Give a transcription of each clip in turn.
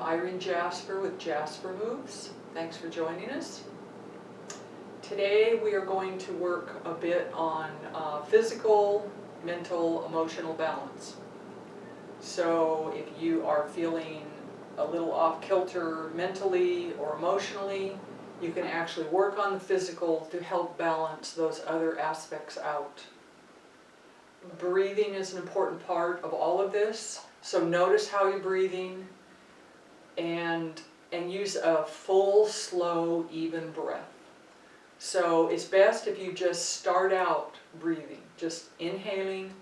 Irene Jasper with Jasper Moves. Thanks for joining us. Today we are going to work a bit on physical, mental, emotional balance. So if you are feeling a little off kilter mentally or emotionally, you can actually work on the physical to help balance those other aspects out. Breathing is an important part of all of this, so notice how you're breathing and use a full, slow, even breath. So it's best if you just start out breathing, just inhaling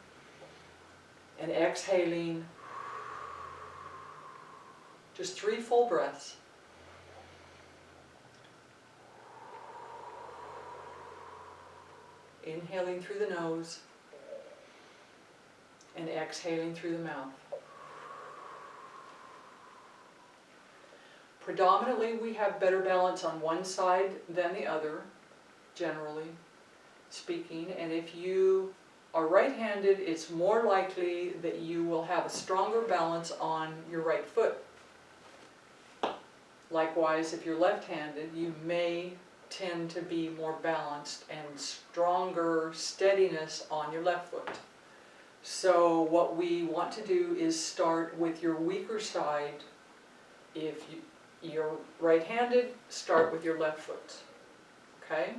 and exhaling, just 3 full breaths. Inhaling through the nose and exhaling through the mouth. Predominantly, we have better balance on one side than the other, generally speaking, and if you are right-handed, it's more likely that you will have a stronger balance on your right foot. Likewise, if you're left-handed, you may tend to be more balanced and stronger steadiness on your left foot. So what we want to do is start with your weaker side. If you're right-handed, start with your left foot. Okay?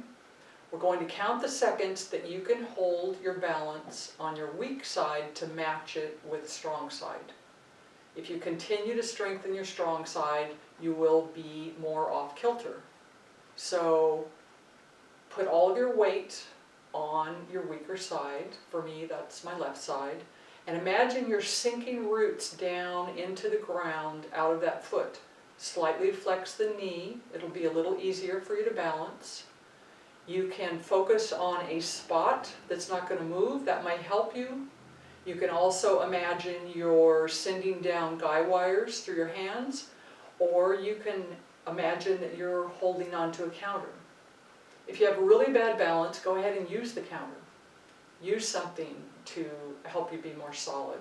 We're going to count the seconds that you can hold your balance on your weak side to match it with the strong side. If you continue to strengthen your strong side, you will be more off kilter. So put all of your weight on your weaker side. For me, that's my left side. And imagine you're sinking roots down into the ground out of that foot. Slightly flex the knee. It'll be a little easier for you to balance. You can focus on a spot that's not going to move. That might help you. You can also imagine you're sending down guy wires through your hands, or you can imagine that you're holding onto a counter. If you have really bad balance, go ahead and use the counter. Use something to help you be more solid.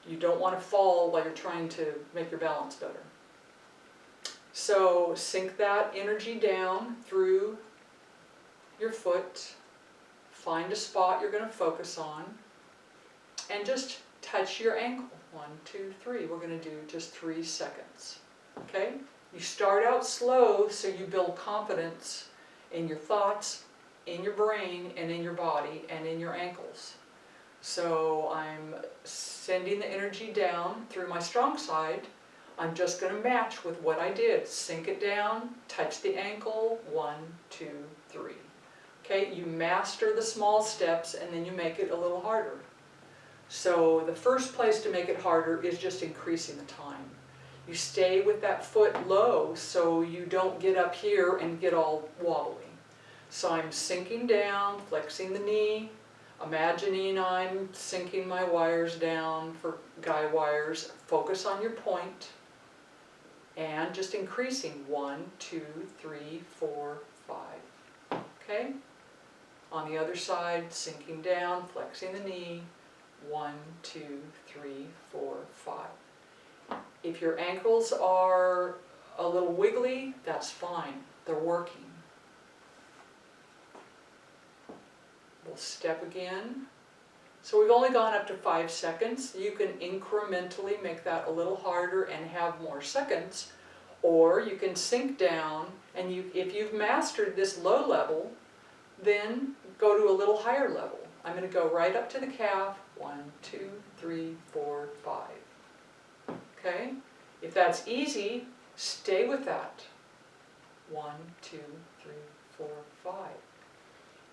You don't want to fall while you're trying to make your balance better. So sink that energy down through your foot. Find a spot you're going to focus on. And just touch your ankle. 1, 2, 3. We're going to do just 3 seconds. Okay? You start out slow so you build confidence in your thoughts, in your brain, and in your body, and in your ankles. So I'm sending the energy down through my strong side. I'm just going to match with what I did. Sink it down, touch the ankle, 1, 2, 3. Okay, you master the small steps and then you make it a little harder. So the first place to make it harder is just increasing the time. You stay with that foot low so you don't get up here and get all wobbly. So I'm sinking down, flexing the knee, imagining I'm sinking my wires down for guy wires. Focus on your point and just increasing 1, 2, 3, 4, 5. Okay? On the other side, sinking down, flexing the knee, 1, 2, 3, 4, 5. If your ankles are a little wiggly, that's fine. They're working. We'll step again. So we've only gone up to 5 seconds. You can incrementally make that a little harder and have more seconds. Or you can sink down, and if you've mastered this low level, then go to a little higher level. I'm going to go right up to the calf. 1, 2, 3, 4, 5. Okay? If that's easy, stay with that. 1, 2, 3, 4, 5.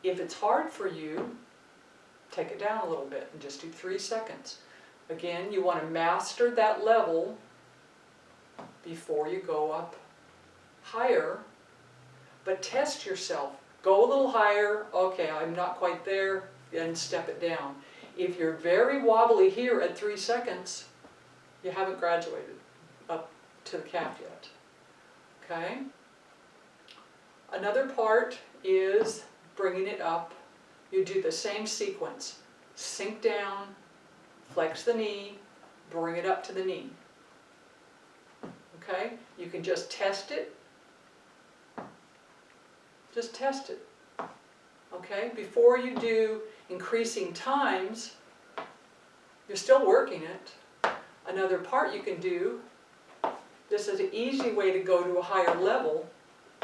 If it's hard for you, take it down a little bit and just do 3 seconds. Again, you want to master that level before you go up higher, but test yourself. Go a little higher. Okay, I'm not quite there, and step it down. If you're very wobbly here at 3 seconds, you haven't graduated up to the calf yet. Okay? Another part is bringing it up. You do the same sequence. Sink down, flex the knee, bring it up to the knee. Okay? You can just test it. Just test it. Okay? Before you do increasing times, you're still working it. Another part you can do, this is an easy way to go to a higher level.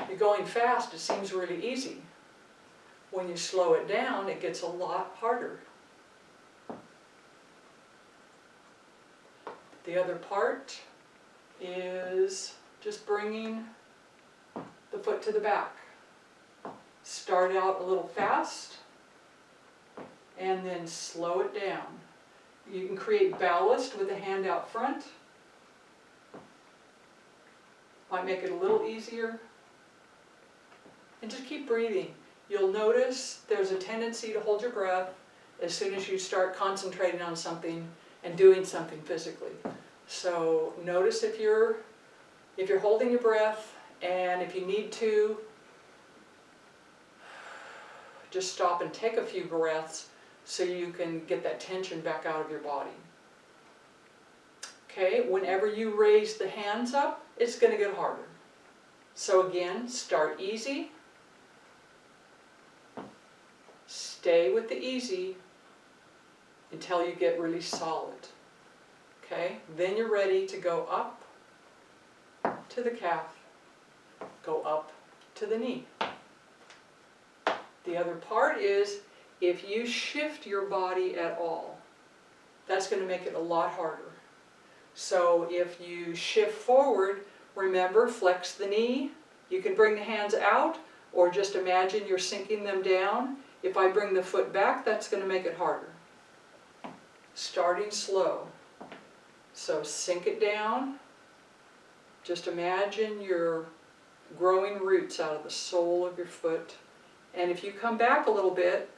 You're going fast, it seems really easy. When you slow it down, it gets a lot harder. The other part is just bringing the foot to the back. Start out a little fast and then slow it down. You can create ballast with a hand out front. Might make it a little easier. And just keep breathing. You'll notice there's a tendency to hold your breath as soon as you start concentrating on something and doing something physically. So notice if you're holding your breath, and if you need to, just stop and take a few breaths so you can get that tension back out of your body. Okay, whenever you raise the hands up, it's going to get harder. So again, start easy. Stay with the easy until you get really solid. Okay, then you're ready to go up to the calf, go up to the knee. The other part is, if you shift your body at all, that's going to make it a lot harder. So if you shift forward, remember, flex the knee. You can bring the hands out, or just imagine you're sinking them down. If I bring the foot back, that's going to make it harder. Starting slow. So sink it down. Just imagine you're growing roots out of the sole of your foot. And if you come back a little bit,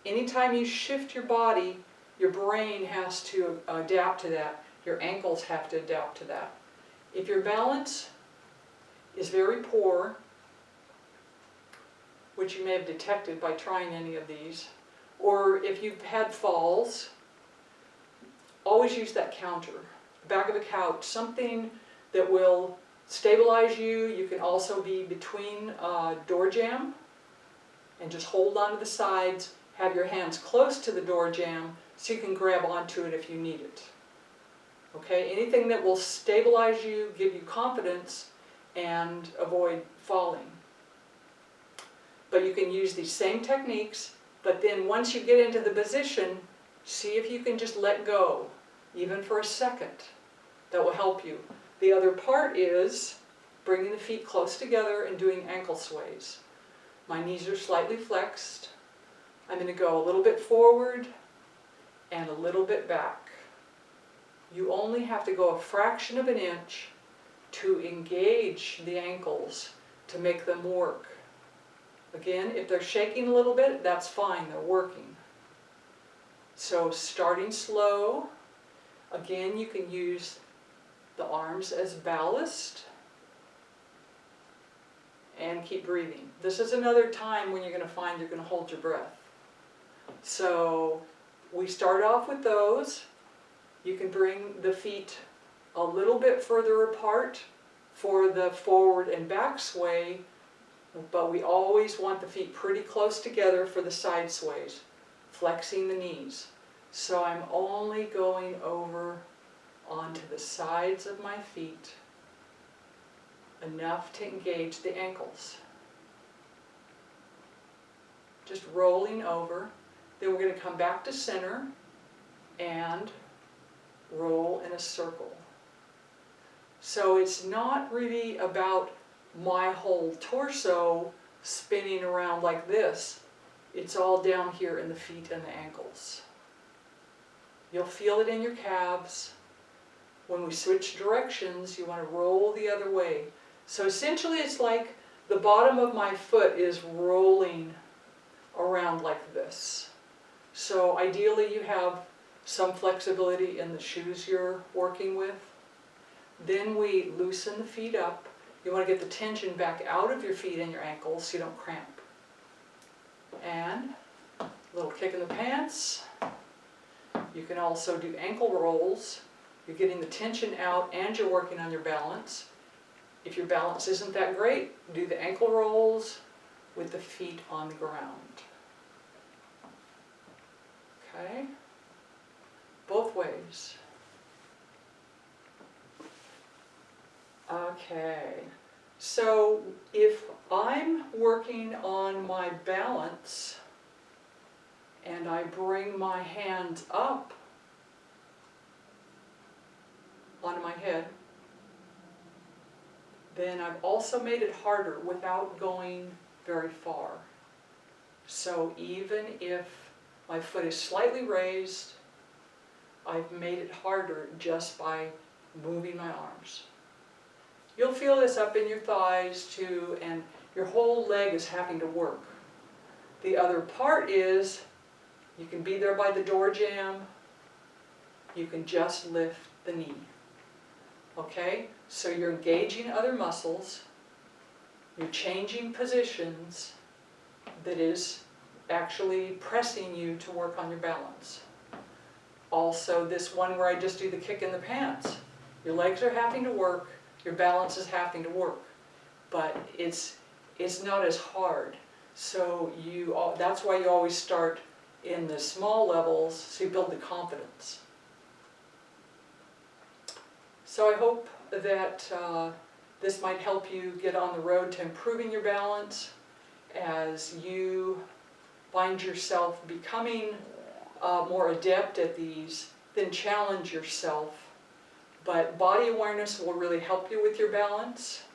anytime you shift your body, your brain has to adapt to that. Your ankles have to adapt to that. If your balance is very poor, which you may have detected by trying any of these, or if you've had falls, always use that counter, back of a couch, something that will stabilize you. You can also be between door jamb and just hold onto the sides. Have your hands close to the door jamb so you can grab onto it if you need it. Okay, anything that will stabilize you, give you confidence, and avoid falling. But you can use these same techniques, but then once you get into the position, see if you can just let go, even for a second. That will help you. The other part is bringing the feet close together and doing ankle sways. My knees are slightly flexed. I'm going to go a little bit forward and a little bit back. You only have to go a fraction of an inch to engage the ankles to make them work. Again, if they're shaking a little bit, that's fine, they're working. So starting slow. Again, you can use the arms as ballast and keep breathing. This is another time when you're going to find you're going to hold your breath. So we start off with those. You can bring the feet a little bit further apart for the forward and back sway, but we always want the feet pretty close together for the side sways, flexing the knees. So I'm only going over onto the sides of my feet, enough to engage the ankles. Just rolling over. Then we're going to come back to center and roll in a circle. So it's not really about my whole torso spinning around like this. It's all down here in the feet and the ankles. You'll feel it in your calves. When we switch directions, you want to roll the other way. So essentially it's like the bottom of my foot is rolling around like this. So ideally you have some flexibility in the shoes you're working with. Then we loosen the feet up. You want to get the tension back out of your feet and your ankles so you don't cramp. And a little kick in the pants. You can also do ankle rolls. You're getting the tension out and you're working on your balance. If your balance isn't that great, do the ankle rolls with the feet on the ground. Okay? Both ways. Okay. So if I'm working on my balance and I bring my hands up onto my head, then I've also made it harder without going very far. So even if my foot is slightly raised, I've made it harder just by moving my arms. You'll feel this up in your thighs too, and your whole leg is having to work. The other part is, you can be there by the door jamb, you can just lift the knee. Okay? So you're engaging other muscles, you're changing positions that is actually pressing you to work on your balance. Also, this one where I just do the kick in the pants. Your legs are having to work, your balance is having to work, but it's not as hard. So that's why you always start in the small levels, so you build the confidence. So I hope that this might help you get on the road to improving your balance as you find yourself becoming more adept at these. Then challenge yourself. But body awareness will really help you with your balance,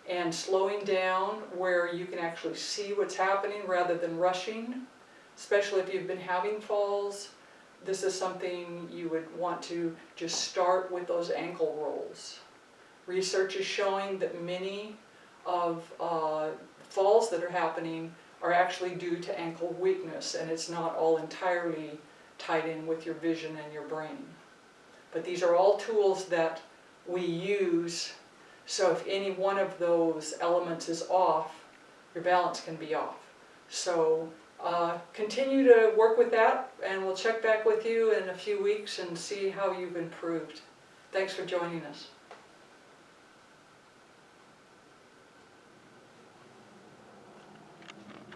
and slowing down where you can actually see what's happening rather than rushing, especially if you've been having falls. This is something you would want to just start with those ankle rolls. Research is showing that many of falls that are happening are actually due to ankle weakness, and it's not all entirely tied in with your vision and your brain. But these are all tools that we use, so if any one of those elements is off, your balance can be off. So continue to work with that, and we'll check back with you in a few weeks and see how you've improved. Thanks for joining us.